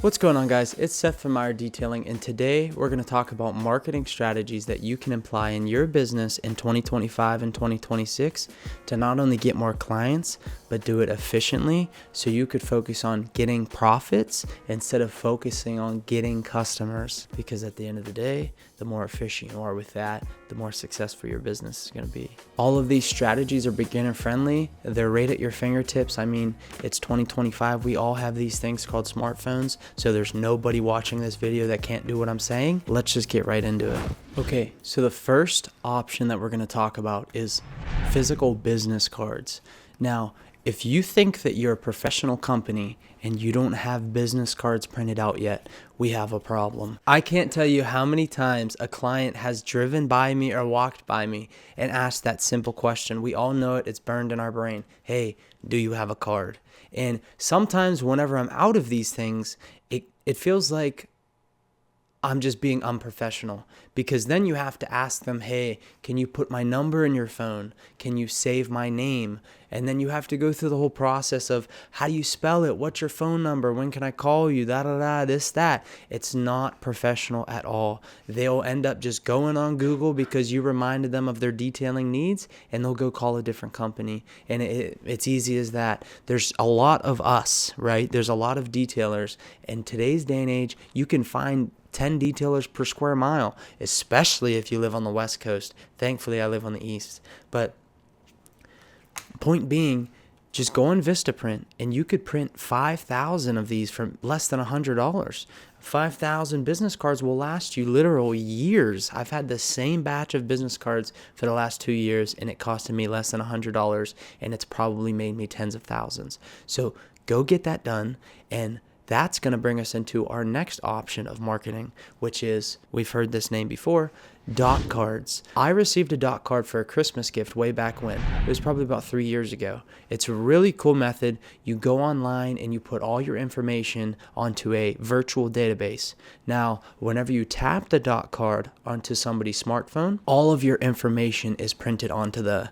What's going on, guys? It's Seth from Meyer Detailing, and today we're going to talk about marketing strategies that you can apply in your business in 2025 and 2026 to not only get more clients, but do it efficiently so you could focus on getting profits instead of focusing on getting customers. Because at the end of the day, the more efficient you are with that, the more successful your business is going to be. All of these strategies are beginner friendly. They're right at your fingertips. I mean, it's 2025. We all have these things called smartphones. So there's nobody watching this video that can't do what I'm saying. Let's just get right into it. Okay, so the first option that we're going to talk about is physical business cards. Now, if you think that you're a professional company and you don't have business cards printed out yet, we have a problem. I can't tell you how many times a client has driven by me or walked by me and asked that simple question. We all know it. It's burned in our brain. Hey, do you have a card? And sometimes whenever I'm out of these things, it feels like I'm just being unprofessional, because then you have to ask them, hey, can you put my number in your phone? Can you save my name? And then you have to go through the whole process of how do you spell it? What's your phone number? When can I call you? This, that. It's not professional at all. They'll end up just going on Google because you reminded them of their detailing needs, and they'll go call a different company. And it's easy as that. There's a lot of us, right? There's a lot of detailers. In today's day and age, you can find 10 detailers per square mile, especially if you live on the West Coast. Thankfully, I live on the East. But point being, just go on Vistaprint and you could print 5,000 of these for less than $100. 5,000 business cards will last you literal years. I've had the same batch of business cards for the last 2 years, and it costed me less than $100, and it's probably made me tens of thousands. So go get that done, and that's going to bring us into our next option of marketing, which is, we've heard this name before, dot cards. I received a dot card for a Christmas gift way back when. It was probably about 3 years ago. It's a really cool method. You go online and you put all your information onto a virtual database. Now, whenever you tap the dot card onto somebody's smartphone, all of your information is printed onto the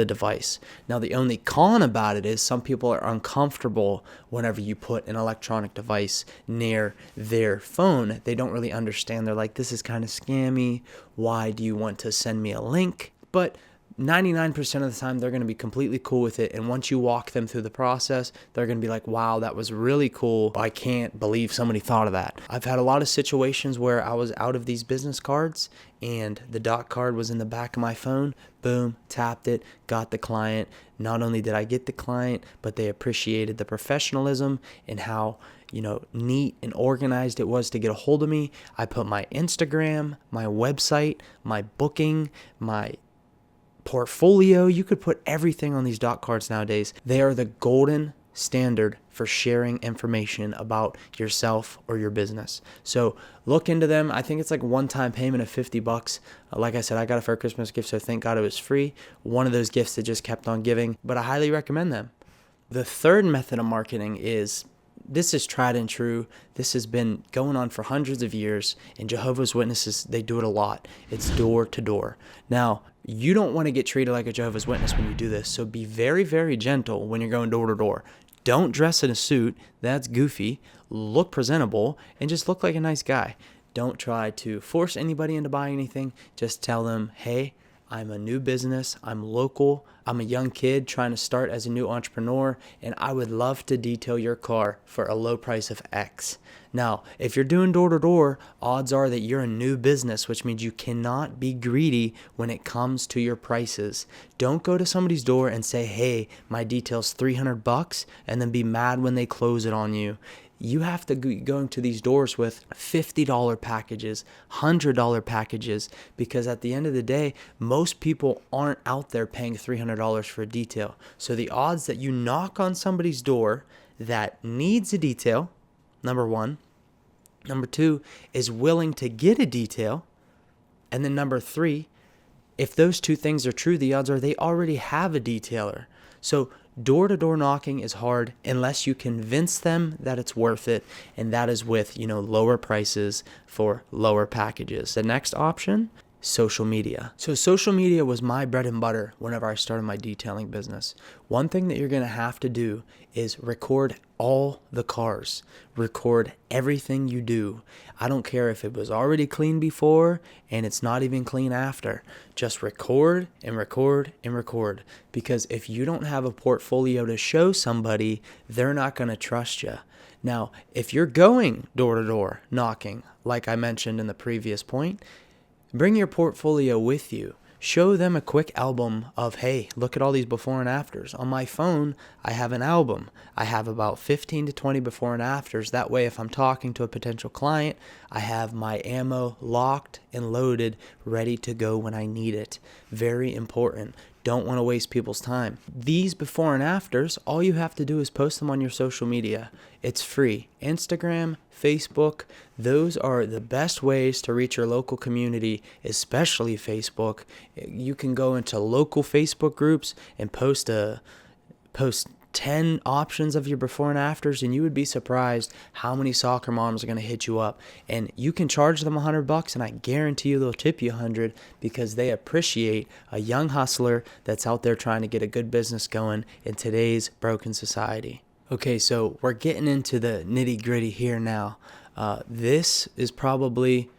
device. Now, the only con about it is some people are uncomfortable whenever you put an electronic device near their phone. They don't really understand. They're like, this is kind of scammy. Why do you want to send me a link? But 99% of the time, they're going to be completely cool with it. And once you walk them through the process, they're going to be like, wow, that was really cool. I can't believe somebody thought of that. I've had a lot of situations where I was out of these business cards and the dot card was in the back of my phone. Boom, tapped it, got the client. Not only did I get the client, but they appreciated the professionalism and how, neat and organized it was to get a hold of me. I put my Instagram, my website, my booking, my portfolio. You could put everything on these dot cards nowadays. They are the golden standard for sharing information about yourself or your business. So look into them. I think it's like one-time payment of $50. Like I said, I got it for a Christmas gift, so thank God it was free. One of those gifts that just kept on giving, but I highly recommend them. The third method of marketing this is tried and true. This has been going on for hundreds of years, and Jehovah's Witnesses, they do it a lot. It's door to door. Now, you don't want to get treated like a Jehovah's Witness when you do this, so be very, very gentle when you're going door to door. Don't dress in a suit. That's goofy. Look presentable, and just look like a nice guy. Don't try to force anybody into buying anything. Just tell them, hey, I'm a new business. I'm local. I'm a young kid trying to start as a new entrepreneur, and I would love to detail your car for a low price of X. Now, if you're doing door-to-door, odds are that you're a new business, which means you cannot be greedy when it comes to your prices. Don't go to somebody's door and say, hey, my detail's $300, and then be mad when they close it on you. You have to go into these doors with $50 packages, $100 packages, because at the end of the day, most people aren't out there paying $300 for a detail. So the odds that you knock on somebody's door that needs a detail, number one, number two, is willing to get a detail, and then number three, if those two things are true, the odds are they already have a detailer. So door-to-door knocking is hard unless you convince them that it's worth it, and that is with, lower prices for lower packages. The next option social media. So social media was my bread and butter whenever I started my detailing business. One thing that you're going to have to do is record all the cars. Record everything you do. I don't care if it was already clean before and it's not even clean after. Just record and record and record. Because if you don't have a portfolio to show somebody, they're not going to trust you. Now, if you're going door to door knocking, like I mentioned in the previous point, bring your portfolio with you. Show them a quick album of, hey, look at all these before and afters. On my phone, I have an album. I have about 15 to 20 before and afters. That way, if I'm talking to a potential client, I have my ammo locked and loaded, ready to go when I need it. Very important. Don't want to waste people's time. These before and afters, all you have to do is post them on your social media. It's free. Instagram, Facebook, those are the best ways to reach your local community, especially Facebook. You can go into local Facebook groups and post 10 options of your before and afters, and you would be surprised how many soccer moms are going to hit you up. And you can charge them $100, and I guarantee you they'll tip you $100 because they appreciate a young hustler that's out there trying to get a good business going in today's broken society. Okay, so we're getting into the nitty gritty here now. This is probably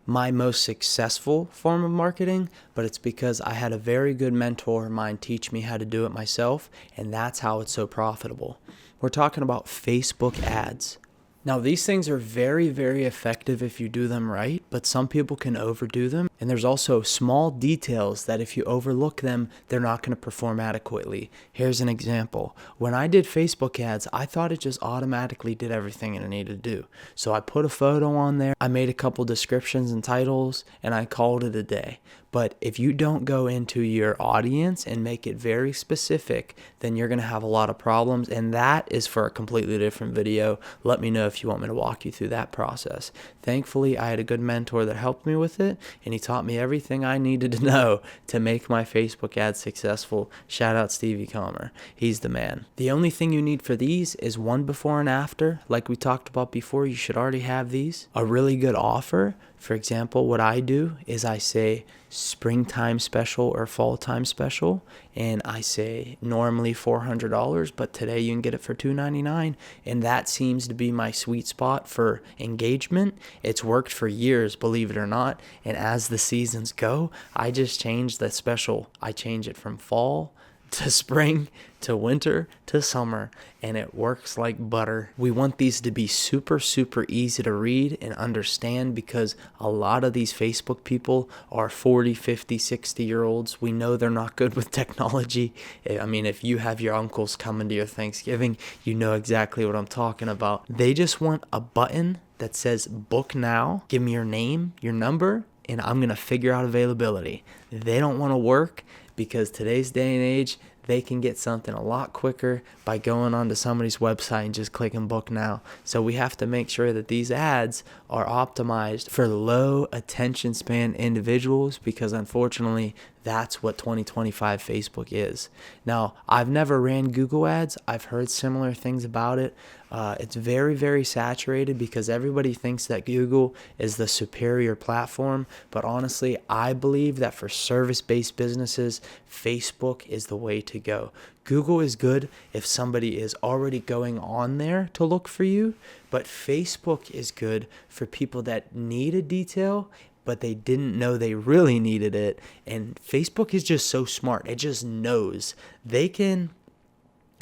my most successful form of marketing, but it's because I had a very good mentor of mine teach me how to do it myself, and that's how it's so profitable. We're talking about Facebook ads. Now, these things are very, very effective if you do them right, but some people can overdo them. And there's also small details that if you overlook them, they're not going to perform adequately. Here's an example. When I did Facebook ads, I thought it just automatically did everything it needed to do. So I put a photo on there, I made a couple descriptions and titles, and I called it a day. But if you don't go into your audience and make it very specific, then you're going to have a lot of problems. And that is for a completely different video. Let me know if you want me to walk you through that process. Thankfully, I had a good mentor that helped me with it, and he taught me everything I needed to know to make my Facebook ads successful. Shout out Stevie Comer. He's the man. The only thing you need for these is one before and after. Like we talked about before, you should already have these. A really good offer. For example, what I do is I say springtime special or fall time special, and I say normally $400, but today you can get it for $299, and that seems to be my sweet spot for engagement. It's worked for years, believe it or not, and as the seasons go, I just change the special. I change it from fall to spring to winter to summer, and it works like butter. We want these to be super, super easy to read and understand because a lot of these Facebook people are 40, 50, 60-year-olds. We know they're not good with technology. I mean, if you have your uncles coming to your Thanksgiving, you know exactly what I'm talking about. They just want a button that says book now, give me your name, your number, and I'm going to figure out availability. They don't want to work because today's day and age, they can get something a lot quicker by going onto somebody's website and just clicking book now. So we have to make sure that these ads are optimized for low attention span individuals because unfortunately, that's what 2025 Facebook is. Now, I've never ran Google ads. I've heard similar things about it. It's very, very saturated because everybody thinks that Google is the superior platform. But honestly, I believe that for service-based businesses, Facebook is the way to go. Google is good if somebody is already going on there to look for you, but Facebook is good for people that need a detail but they didn't know they really needed it. And Facebook is just so smart. It just knows. They can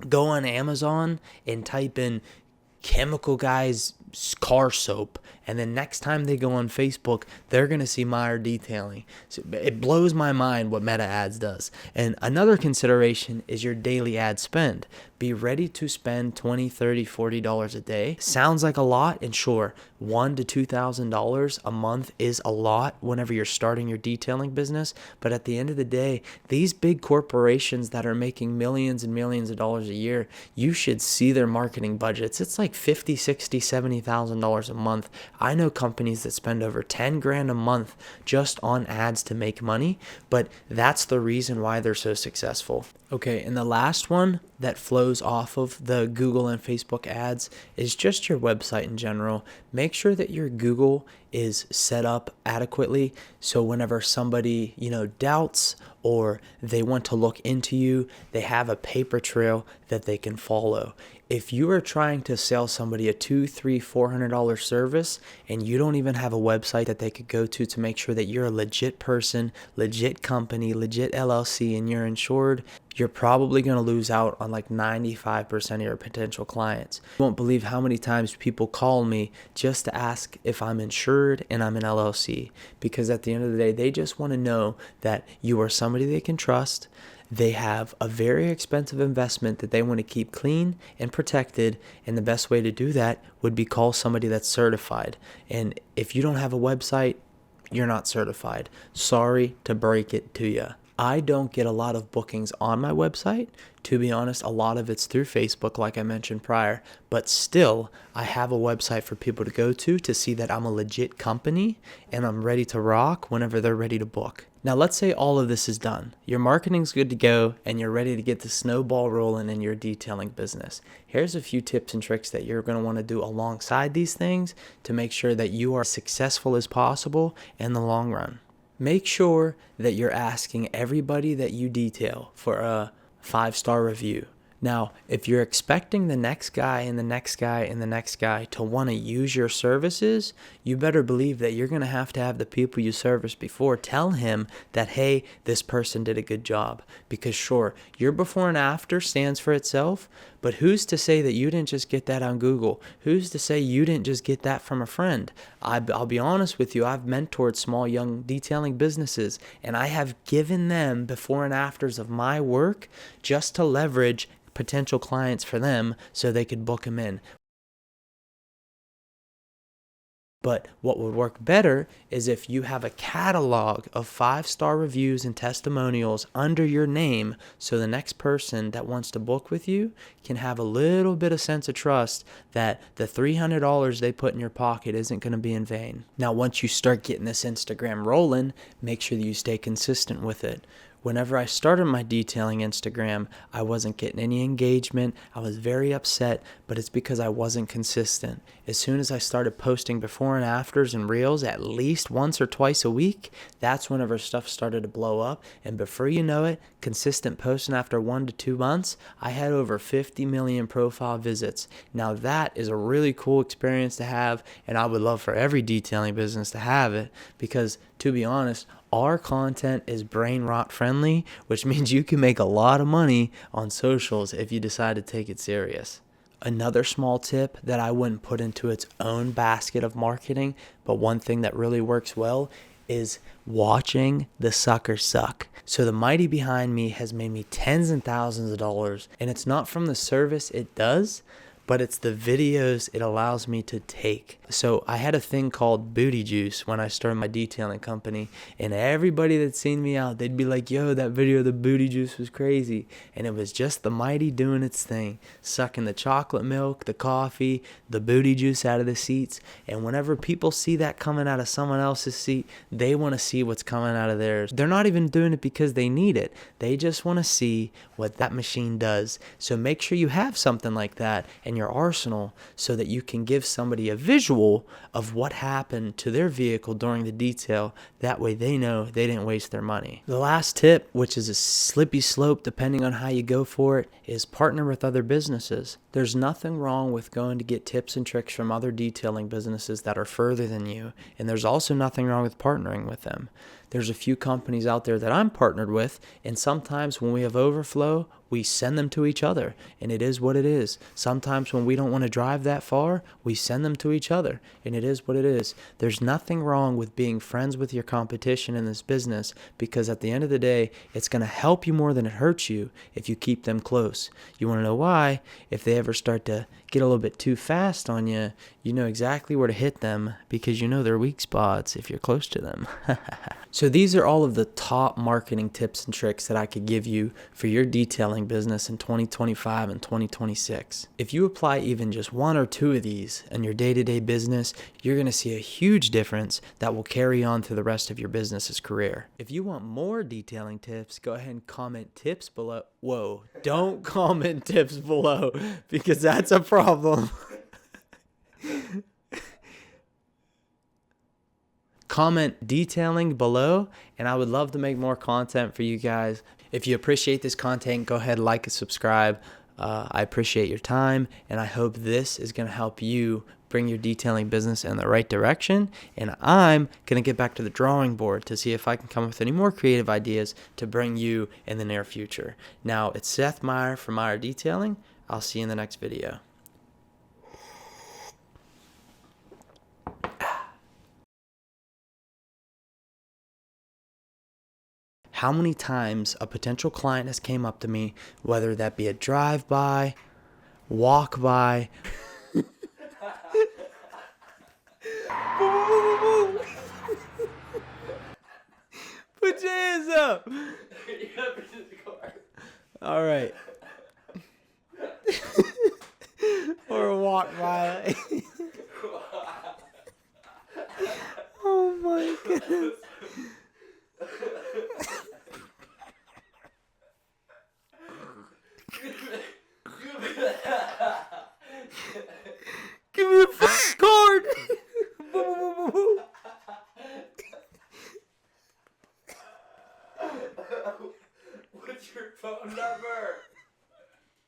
go on Amazon and type in chemical guy's car soap, and then next time they go on Facebook, they're going to see Meyer Detailing. So it blows my mind what Meta Ads does. And another consideration is your daily ad spend. Be ready to spend $20, $30, $40 a day. Sounds like a lot, and sure, $1,000 to $2,000 a month is a lot whenever you're starting your detailing business, but at the end of the day, these big corporations that are making millions and millions of dollars a year, you should see their marketing budgets. It's like like 50, 60, $70,000 a month. I know companies that spend over 10 grand a month just on ads to make money, but that's the reason why they're so successful. Okay, and the last one that flows off of the Google and Facebook ads is just your website in general. Make sure that your Google is set up adequately, so whenever somebody, doubts or they want to look into you, they have a paper trail that they can follow. If you are trying to sell somebody a $200, $300, $400 service and you don't even have a website that they could go to make sure that you're a legit person, legit company, legit LLC, and you're insured, you're probably going to lose out on like 95% of your potential clients. You won't believe how many times people call me just to ask if I'm insured and I'm an LLC, because at the end of the day, they just want to know that you are somebody they can trust. They have a very expensive investment that they want to keep clean and protected, and the best way to do that would be call somebody that's certified. And if you don't have a website, you're not certified. Sorry to break it to you. I don't get a lot of bookings on my website. To be honest, a lot of it's through Facebook, like I mentioned prior, but still, I have a website for people to go to see that I'm a legit company and I'm ready to rock whenever they're ready to book. Now, let's say all of this is done. Your marketing's good to go and you're ready to get the snowball rolling in your detailing business. Here's a few tips and tricks that you're going to want to do alongside these things to make sure that you are as successful as possible in the long run. Make sure that you're asking everybody that you detail for a 5-star review. Now, if you're expecting the next guy and the next guy and the next guy to want to use your services, you better believe that you're going to have the people you serviced before tell him that, hey, this person did a good job. Because sure, your before and after stands for itself, but who's to say that you didn't just get that on Google? Who's to say you didn't just get that from a friend? I'll be honest with you, I've mentored small young detailing businesses, and I have given them before and afters of my work just to leverage potential clients for them so they could book them in. But what would work better is if you have a catalog of 5-star reviews and testimonials under your name, so the next person that wants to book with you can have a little bit of sense of trust that the $300 they put in your pocket isn't going to be in vain. Now, once you start getting this Instagram rolling, make sure that you stay consistent with it. Whenever I started my detailing Instagram, I wasn't getting any engagement. I was very upset, but it's because I wasn't consistent. As soon as I started posting before and afters and reels at least once or twice a week, that's whenever stuff started to blow up. And before you know it, consistent posting after 1 to 2 months, I had over 50 million profile visits. Now that is a really cool experience to have, and I would love for every detailing business to have it, because to be honest, our content is brain rot friendly, which means you can make a lot of money on socials if you decide to take it serious. Another small tip that I wouldn't put into its own basket of marketing, but one thing that really works well, is watching the sucker suck. So the mighty behind me has made me tens and thousands of dollars, and it's not from the service it does, but it's the videos it allows me to take. So I had a thing called Booty Juice when I started my detailing company, and everybody that seen me out, they'd be like, yo, that video of the Booty Juice was crazy. And it was just the mighty doing its thing, sucking the chocolate milk, the coffee, the booty juice out of the seats. And whenever people see that coming out of someone else's seat, they want to see what's coming out of theirs. They're not even doing it because they need it. They just want to see what that machine does. So make sure you have something like that in your arsenal so that you can give somebody a visual of what happened to their vehicle during the detail. That way they know they didn't waste their money. The last tip, which is a slippy slope depending on how you go for it, is partner with other businesses. There's nothing wrong with going to get tips and tricks from other detailing businesses that are further than you, and there's also nothing wrong with partnering with them. There's a few companies out there that I'm partnered with, and sometimes when we have overflow, we send them to each other, and it is what it is. Sometimes when we don't want to drive that far, we send them to each other, and it is what it is. There's nothing wrong with being friends with your competition in this business, because at the end of the day, it's going to help you more than it hurts you if you keep them close. You want to know why? If they ever start to get a little bit too fast on you, you know exactly where to hit them because you know their weak spots if you're close to them. So these are all of the top marketing tips and tricks that I could give you for your detailing business in 2025 and 2026. If you apply even just one or two of these in your day-to-day business, you're going to see a huge difference that will carry on through the rest of your business's career. If you want more detailing tips, go ahead and comment tips below. Whoa, don't comment tips below because that's a problem. Comment detailing below, and I would love to make more content for you guys. If you appreciate this content, go ahead, like and subscribe. I appreciate your time, and I hope this is going to help you bring your detailing business in the right direction. And I'm going to get back to the drawing board to see if I can come up with any more creative ideas to bring you in the near future. Now, it's Seth Meyer from Meyer Detailing. I'll see you in the next video. How many times a potential client has came up to me, whether that be a drive-by, walk-by. Put your hands up. All right. Or a walk-by. Oh my goodness. Give me a fucking card. What's your phone number?